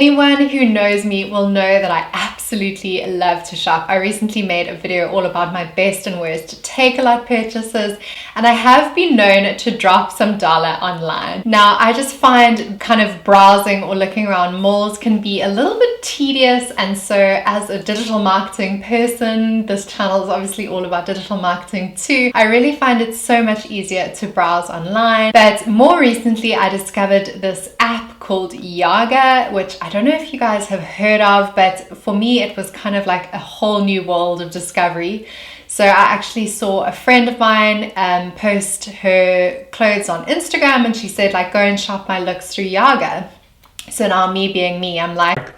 Anyone who knows me will know that I absolutely love to shop. I recently made a video all about my best and worst take-a-lot purchases, and I have been known to drop some dollar online. Now, I just find kind of browsing or looking around malls can be a little bit tedious, and so as a digital marketing person, this channel is obviously all about digital marketing too, I really find it so much easier to browse online. But more recently, I discovered this app called Yaga, which I don't know if you guys have heard of, but for me it was kind of like a whole new world of discovery. So I actually saw a friend of mine post her clothes on Instagram, and she said, like, go and shop my looks through Yaga. So now, me being me, I'm like,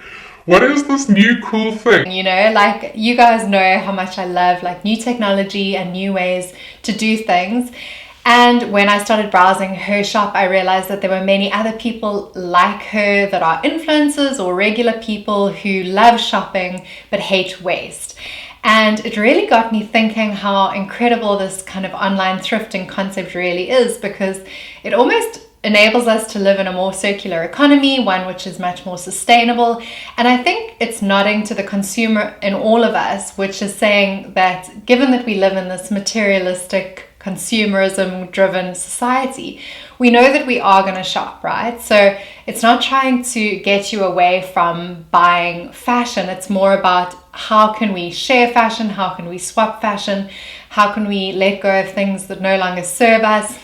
what is this new cool thing? You know, like, you guys know how much I love like new technology and new ways to do things. And when I started browsing her shop, I realized that there were many other people like her that are influencers or regular people who love shopping but hate waste. And it really got me thinking how incredible this kind of online thrifting concept really is, because it almost enables us to live in a more circular economy, one which is much more sustainable. And I think it's nodding to the consumer in all of us, which is saying that given that we live in this materialistic, consumerism driven society, we know that we are going to shop, right? So it's not trying to get you away from buying fashion. It's more about how can we share fashion, how can we swap fashion, how can we let go of things that no longer serve us,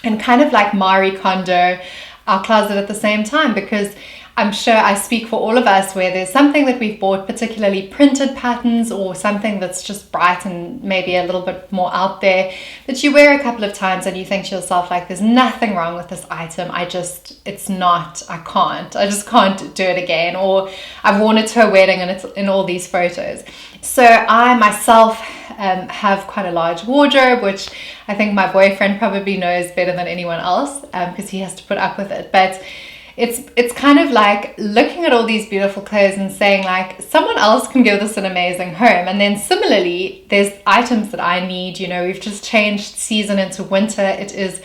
and kind of like Marie Kondo our closet at the same time, because I'm sure I speak for all of us where there's something that we've bought, particularly printed patterns or something that's just bright and maybe a little bit more out there, that you wear a couple of times and you think to yourself, like, there's nothing wrong with this item. I just can't do it again. Or I've worn it to a wedding and it's in all these photos. So I myself have quite a large wardrobe, which I think my boyfriend probably knows better than anyone else because he has to put up with it. But it's kind of like looking at all these beautiful clothes and saying, like, someone else can give this an amazing home. And then similarly, there's items that I need. You know, we've just changed season into winter. It is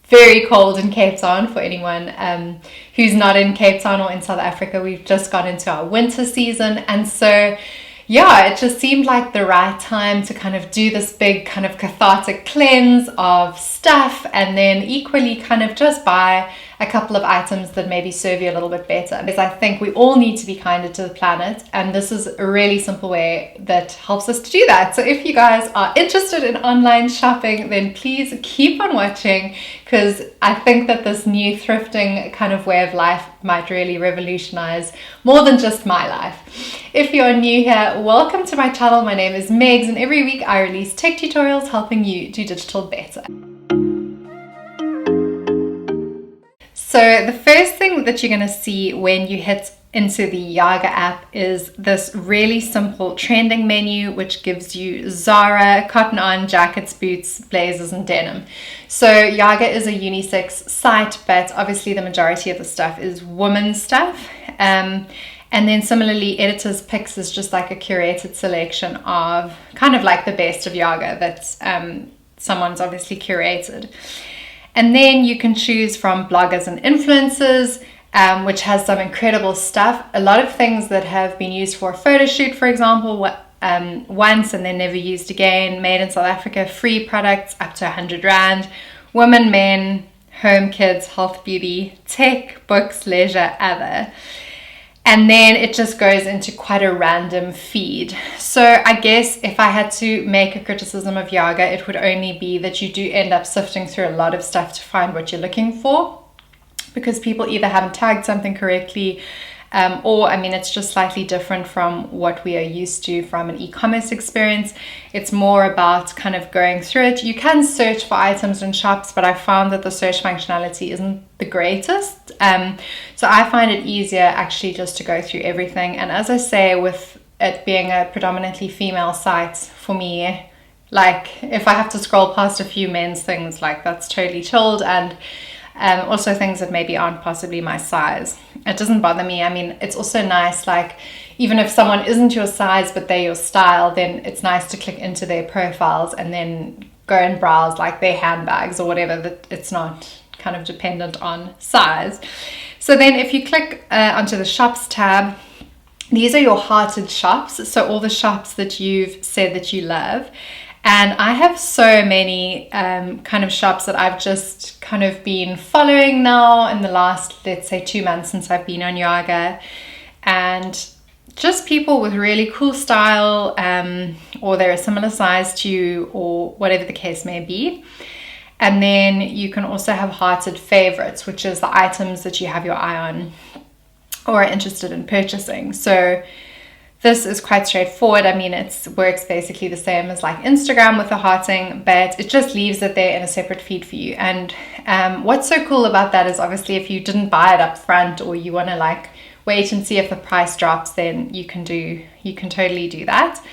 very cold in Cape Town. For anyone who's not in Cape Town or in South Africa, we've just got into our winter season. And so yeah, it just seemed like the right time to kind of do this big kind of cathartic cleanse of stuff, and then equally kind of just buy a couple of items that maybe serve you a little bit better. Because I think we all need to be kinder to the planet, and this is a really simple way that helps us to do that. So if you guys are interested in online shopping, then please keep on watching, because I think that this new thrifting kind of way of life might really revolutionize more than just my life. If you're new here, welcome to my channel. My name is Megs, and every week I release tech tutorials helping you do digital better. So the first thing that you're going to see when you hit into the Yaga app is this really simple trending menu, which gives you Zara, cotton on, jackets, boots, blazers, and denim. So Yaga is a unisex site, but obviously the majority of the stuff is women's stuff. And then similarly, Editor's Picks is just like a curated selection of kind of like the best of Yaga that someone's obviously curated. And then you can choose from bloggers and influencers, which has some incredible stuff. A lot of things that have been used for a photo shoot, for example, once and then never used again. Made in South Africa, free products up to 100 Rand. Women, men, home, kids, health, beauty, tech, books, leisure, other. And then it just goes into quite a random feed. So I guess if I had to make a criticism of Yaga, it would only be that you do end up sifting through a lot of stuff to find what you're looking for, because people either haven't tagged something correctly, or I mean, it's just slightly different from what we are used to from an e-commerce experience. It's more about kind of going through it. You can search for items in shops, but I found that the search functionality isn't the greatest. So I find it easier actually just to go through everything. And as I say, with it being a predominantly female site, for me, like if I have to scroll past a few men's things, like that's totally chilled. And also things that maybe aren't possibly my size, it doesn't bother me. I mean, it's also nice, like even if someone isn't your size but they're your style, then it's nice to click into their profiles and then go and browse like their handbags or whatever, that it's not kind of dependent on size. So then if you click onto the shops tab, these are your hearted shops. So all the shops that you've said that you love. And I have so many kind of shops that I've just kind of been following now in the last, let's say, 2 months since I've been on Yaga. And just people with really cool style, or they're a similar size to you, or whatever the case may be. And then you can also have hearted favorites, which is the items that you have your eye on or are interested in purchasing. So this is quite straightforward. I mean, it works basically the same as like Instagram with the hearting, but it just leaves it there in a separate feed for you. And what's so cool about that is obviously if you didn't buy it up front, or you want to like wait and see if the price drops, then you can totally do that.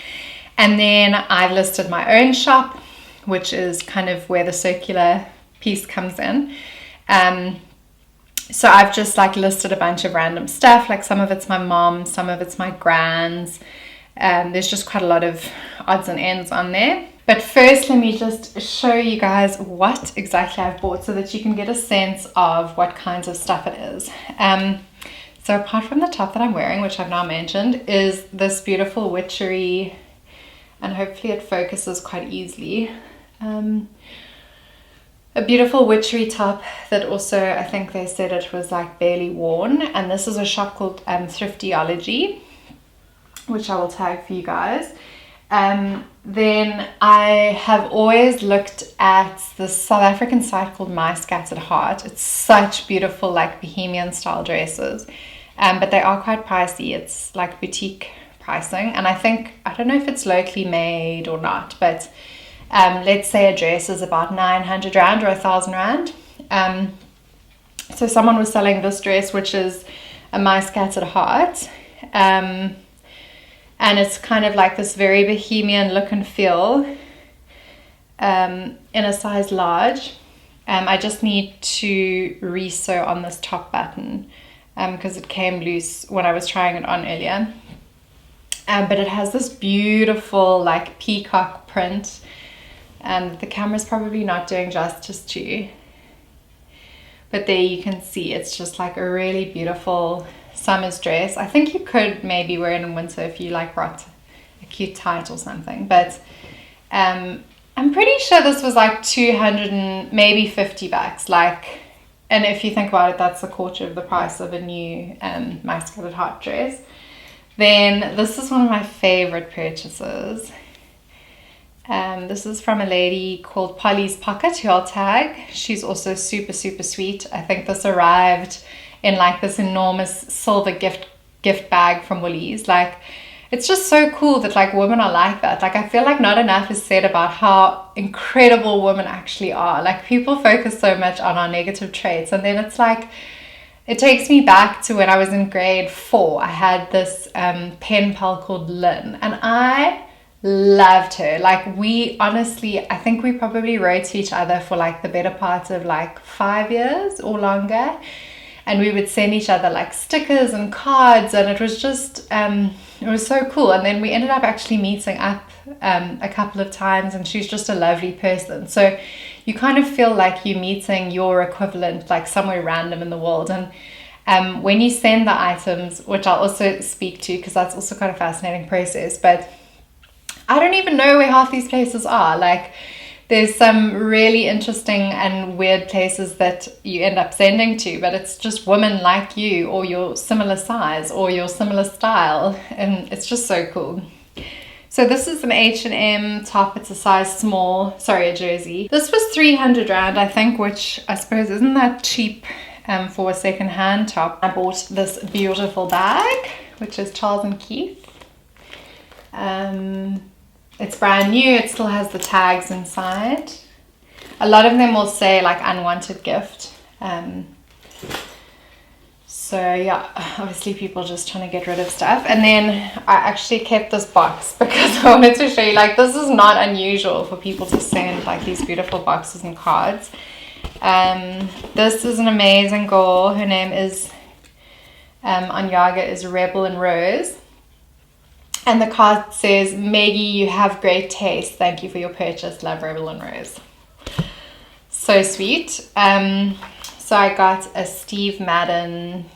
And then I've listed my own shop, which is kind of where the circular piece comes in. So I've just like listed a bunch of random stuff, like some of it's my mom, some of it's my grand's. There's just quite a lot of odds and ends on there. But first, let me just show you guys what exactly I've bought so that you can get a sense of what kinds of stuff it is. So apart from the top that I'm wearing, which I've now mentioned, is this beautiful witchery, and hopefully it focuses quite easily. A beautiful witchery top that also, I think they said it was like barely worn. And this is a shop called Thriftyology, which I will tag for you guys. Then I have always looked at this South African site called My Scattered Heart. It's such beautiful like bohemian style dresses, but they are quite pricey. It's like boutique pricing, and I don't know if it's locally made or not, but let's say a dress is about 900 Rand or 1,000 Rand. So someone was selling this dress, which is a My Scattered Heart. And it's kind of like this very bohemian look and feel in a size large. I just need to re-sew on this top button because it came loose when I was trying it on earlier. But it has this beautiful like peacock print. And the camera's probably not doing justice to, but there you can see it's just like a really beautiful summer's dress. I think you could maybe wear it in winter if you like brought a cute tight or something, but I'm pretty sure this was like 200 and maybe 50 bucks, like, and if you think about it, that's a quarter of the price of a new My Scattered Heart dress. Then this is one of my favorite purchases. This is from a lady called Polly's Pocket, who I'll tag. She's also super, super sweet. I think this arrived in like this enormous silver gift bag from Woolies. Like, it's just so cool that like women are like that. Like, I feel like not enough is said about how incredible women actually are. Like, people focus so much on our negative traits, and then it's like, it takes me back to when I was in grade 4. I had this pen pal called Lynn, and I loved her. Like, we honestly, I think we probably wrote to each other for like the better part of like 5 years or longer, and we would send each other like stickers and cards, and it was just it was so cool. And then we ended up actually meeting up a couple of times, and she's just a lovely person. So you kind of feel like you're meeting your equivalent like somewhere random in the world. And when you send the items, which I'll also speak to because that's also quite a fascinating process, but I don't even know where half these places are. Like, there's some really interesting and weird places that you end up sending to, but it's just women like you, or your similar size, or your similar style, and it's just so cool. So this is an H&M top. It's a size small, sorry, a jersey. This was 300 Rand, I think, which I suppose isn't that cheap for a second-hand top. I bought this beautiful bag, which is Charles & Keith. It's brand new. It still has the tags inside. A lot of them will say like unwanted gift. So yeah, obviously people just trying to get rid of stuff. And then I actually kept this box because I wanted to show you, like, this is not unusual for people to send like these beautiful boxes and cards. This is an amazing girl. Her name is on Yaga is Rebel and Rose. And the card says, Maggie, you have great taste. Thank you for your purchase. Love, Rebel and Rose. So sweet. So So I got a Steve Madden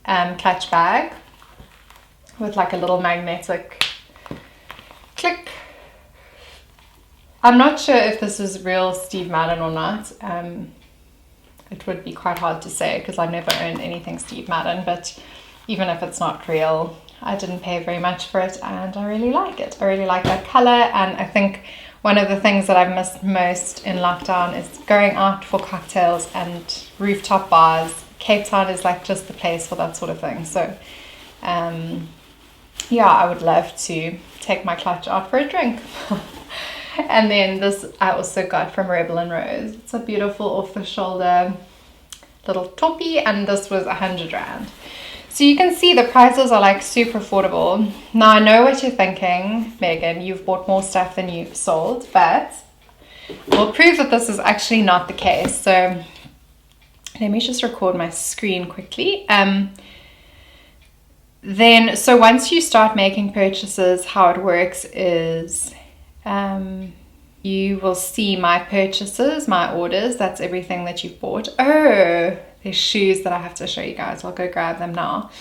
clutch bag with like a little magnetic click. I'm not sure if this is real Steve Madden or not. It would be quite hard to say because I've never owned anything Steve Madden, but even if it's not real, I didn't pay very much for it and I really like it. I really like that color, and I think one of the things that I've missed most in lockdown is going out for cocktails and rooftop bars. Cape Town is like just the place for that sort of thing. So yeah, I would love to take my clutch out for a drink. And then this I also got from Rebel and Rose. It's a beautiful off the shoulder little toppy, and this was 100 rand. So you can see the prices are like super affordable. Now I know what you're thinking, Megan, you've bought more stuff than you've sold, but we'll prove that this is actually not the case. So let me just record my screen quickly. So once you start making purchases, how it works is you will see my purchases, my orders. That's everything that you've bought. Oh, there's shoes that I have to show you guys. I'll go grab them now.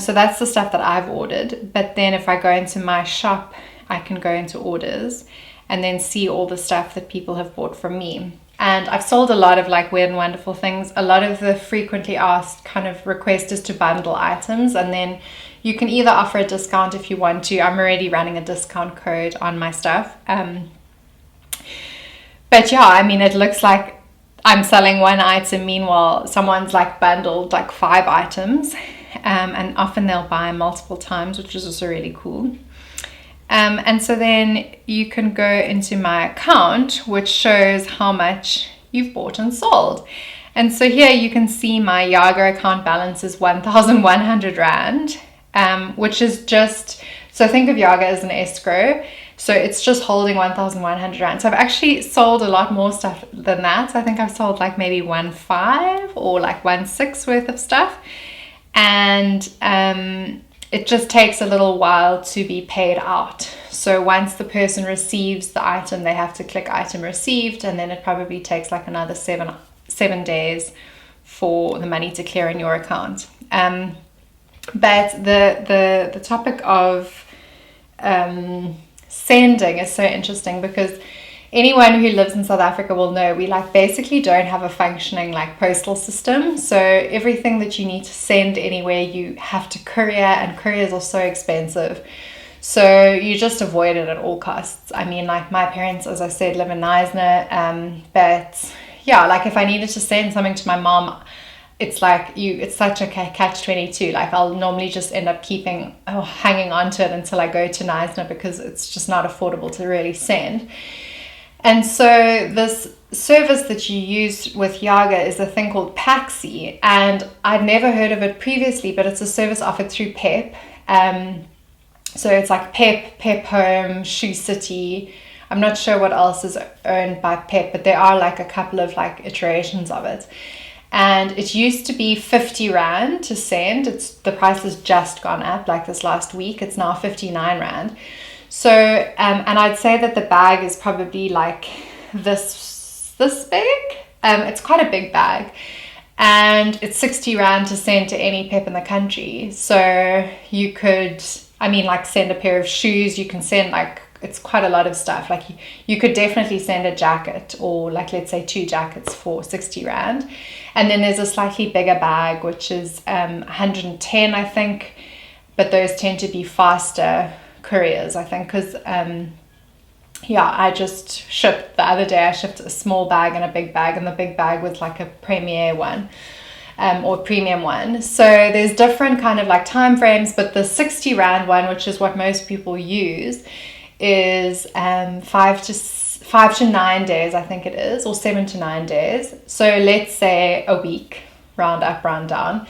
So that's the stuff that I've ordered. But then if I go into my shop, I can go into orders and then see all the stuff that people have bought from me. And I've sold a lot of like weird and wonderful things. A lot of the frequently asked kind of request is to bundle items, and then you can either offer a discount if you want to. I'm already running a discount code on my stuff. But yeah, I mean, it looks like I'm selling one item. Meanwhile, someone's like bundled like 5 items. And often they'll buy multiple times, which is also really cool. And so then you can go into my account, which shows how much you've bought and sold. And so here you can see my Yaga account balance is 1,100 Rand, which is just, so think of Yaga as an escrow. So it's just holding 1,100 Rand. So I've actually sold a lot more stuff than that. I think I've sold like maybe 1.5 or like 1.6 worth of stuff. And it just takes a little while to be paid out. So once the person receives the item, they have to click item received, and then it probably takes like another seven days for the money to clear in your account. But the topic of sending is so interesting because anyone who lives in South Africa will know we like basically don't have a functioning like postal system. So everything that you need to send anywhere, you have to courier, and couriers are so expensive. So you just avoid it at all costs. I mean, like my parents, as I said, live in Knysna, but yeah, like if I needed to send something to my mom, it's like it's such a catch-22. Like I'll normally just end up hanging on to it until I go to Knysna because it's just not affordable to really send. And so this service that you use with Yaga is a thing called Paxi, and I'd never heard of it previously, but it's a service offered through Pep. So it's like Pep Home, Shoe City. I'm not sure what else is owned by Pep, but there are like a couple of like iterations of it. And it used to be 50 Rand to send. The price has just gone up like this last week. It's now 59 Rand. So, and I'd say that the bag is probably like this big. It's quite a big bag. And it's 60 Rand to send to any Pep in the country. So you could, I mean, like send a pair of shoes. You can send like, it's quite a lot of stuff. Like you could definitely send a jacket, or like let's say 2 jackets for 60 Rand. And then there's a slightly bigger bag, which is 110, I think. But those tend to be faster couriers, I think, because I just shipped the other day. I shipped a small bag and a big bag, and the big bag was like a premier one or premium one. So there's different kind of like time frames, but the 60 Rand one, which is what most people use, is 5 to 9 days, I think it is, or 7 to 9 days. So let's say a week, round up, round down.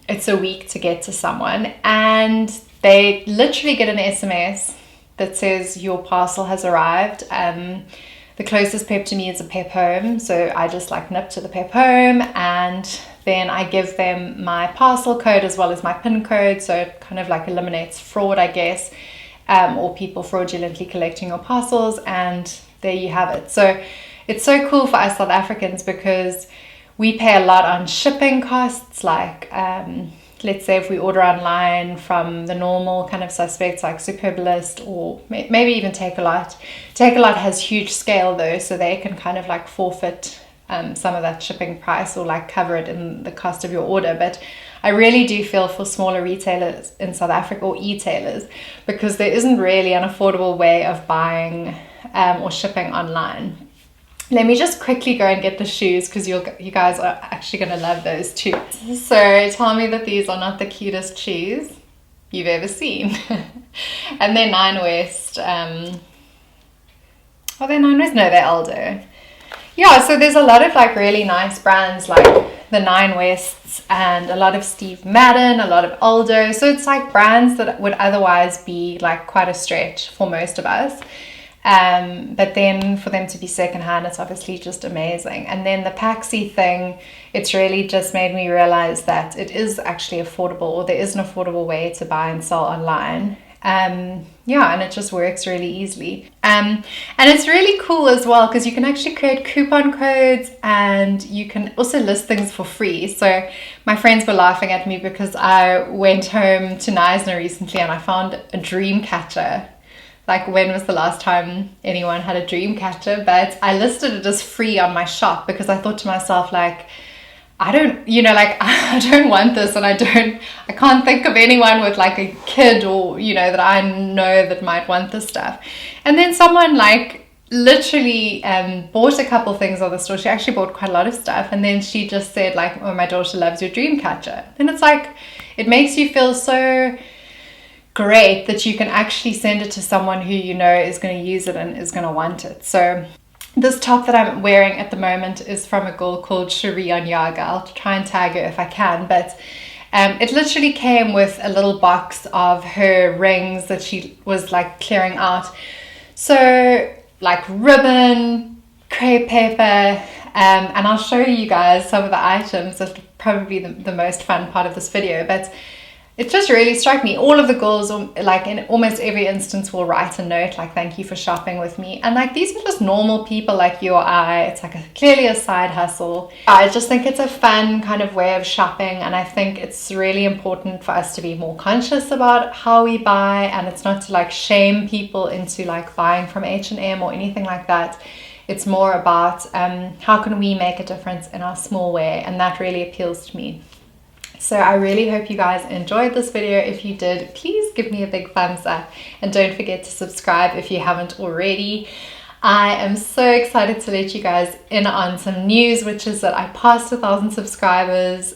It's a week to get to someone, and they literally get an SMS that says your parcel has arrived. The closest Pep to me is a Pep Home, so I just like nip to the Pep Home, and then I give them my parcel code as well as my PIN code, so it kind of like eliminates fraud, I guess, or people fraudulently collecting your parcels, and there you have it. So it's so cool for us South Africans because we pay a lot on shipping costs, like let's say if we order online from the normal kind of suspects like Superbalist or maybe even Take-A-Lot. Take-A-Lot has huge scale though, so they can kind of like forfeit some of that shipping price or like cover it in the cost of your order. But I really do feel for smaller retailers in South Africa or e-tailers, because there isn't really an affordable way of buying or shipping online. Let me just quickly go and get the shoes, because you guys are actually going to love those too. So tell me that these are not the cutest shoes you've ever seen. And they're Nine West. Are they Nine West? No, they're Aldo. Yeah, so there's a lot of like really nice brands like the Nine Wests and a lot of Steve Madden, a lot of Aldo. So it's like brands that would otherwise be like quite a stretch for most of us. But then for them to be secondhand, it's obviously just amazing. And then the Paxi thing, it's really just made me realize that it is actually affordable, or there is an affordable way to buy and sell online. Yeah, and it just works really easily. And it's really cool as well, because you can actually create coupon codes and you can also list things for free. So my friends were laughing at me because I went home to Knysna recently and I found a dream catcher. Like, when was the last time anyone had a dream catcher? But I listed it as free on my shop because I thought to myself, like, I don't want this, and I can't think of anyone with like a kid or, that I know that might want this stuff. And then someone like literally bought a couple things on the store. She actually bought quite a lot of stuff, and then she just said like, oh, my daughter loves your dream catcher. And it's like, it makes you feel so great that you can actually send it to someone who is going to use it and is going to want it. So this top that I'm wearing at the moment is from a girl called Cherie on Yaga. I'll try and tag her if I can, but it literally came with a little box of her rings that she was like clearing out. So like ribbon, crepe paper, and I'll show you guys some of the items. That's probably the most fun part of this video, but it just really struck me. All of the girls, like in almost every instance, will write a note like, thank you for shopping with me. And like, these are just normal people like you or I. It's like clearly a side hustle. I just think it's a fun kind of way of shopping. And I think it's really important for us to be more conscious about how we buy. And it's not to like shame people into like buying from H&M or anything like that. It's more about how can we make a difference in our small way. And that really appeals to me. So I really hope you guys enjoyed this video. If you did, please give me a big thumbs up and don't forget to subscribe if you haven't already. I am so excited to let you guys in on some news, which is that I passed 1,000 subscribers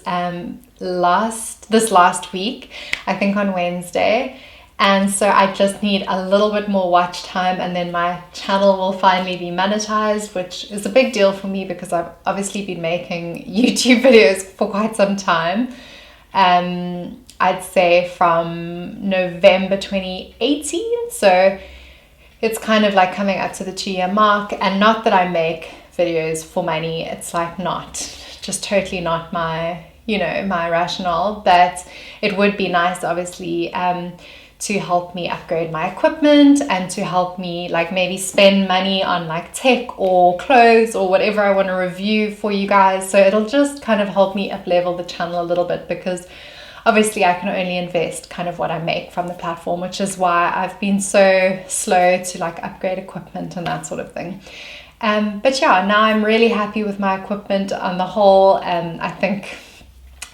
this last week, I think on Wednesday. And so I just need a little bit more watch time, and then my channel will finally be monetized, which is a big deal for me because I've obviously been making YouTube videos for quite some time. I'd say from November 2018. So it's kind of like coming up to the 2-year mark. And not that I make videos for money. It's like just totally not my, my rationale. But it would be nice, obviously, to help me upgrade my equipment and to help me like maybe spend money on like tech or clothes or whatever I want to review for you guys. So it'll just kind of help me up level the channel a little bit, because obviously I can only invest kind of what I make from the platform, which is why I've been so slow to like upgrade equipment and that sort of thing. But yeah, now I'm really happy with my equipment on the whole. I think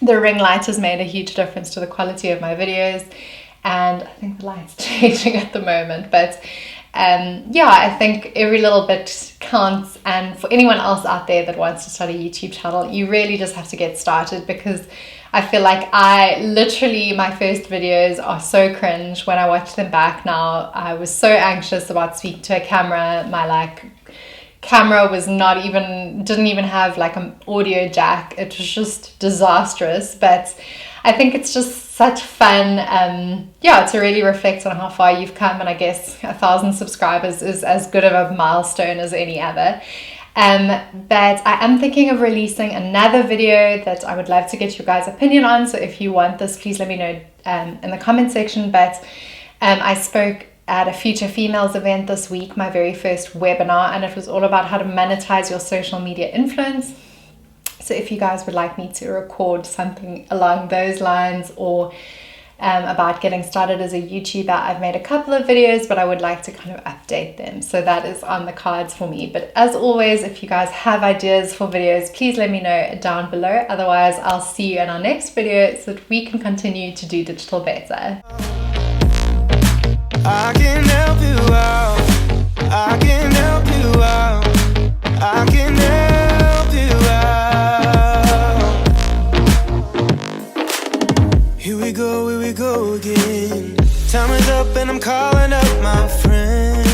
the ring light has made a huge difference to the quality of my videos. And I think the light's changing at the moment, but yeah, I think every little bit counts. And for anyone else out there that wants to start a YouTube channel, you really just have to get started, because I feel like my first videos are so cringe. When I watch them back now, I was so anxious about speaking to a camera. My camera didn't even have like an audio jack. It was just disastrous, but I think it's just such fun, to really reflect on how far you've come. And I guess 1,000 subscribers is as good of a milestone as any other. But I am thinking of releasing another video that I would love to get your guys' opinion on. So if you want this, please let me know in the comment section. But I spoke at a Future Females event this week, my very first webinar, and it was all about how to monetize your social media influence. So if you guys would like me to record something along those lines, or about getting started as a YouTuber, I've made a couple of videos, but I would like to kind of update them. So that is on the cards for me. But as always, if you guys have ideas for videos, please let me know down below. Otherwise, I'll see you in our next video so that we can continue to do digital better. I can help you out. I can help you out. I can help you out. Here we go again. Time is up and I'm calling up my friend.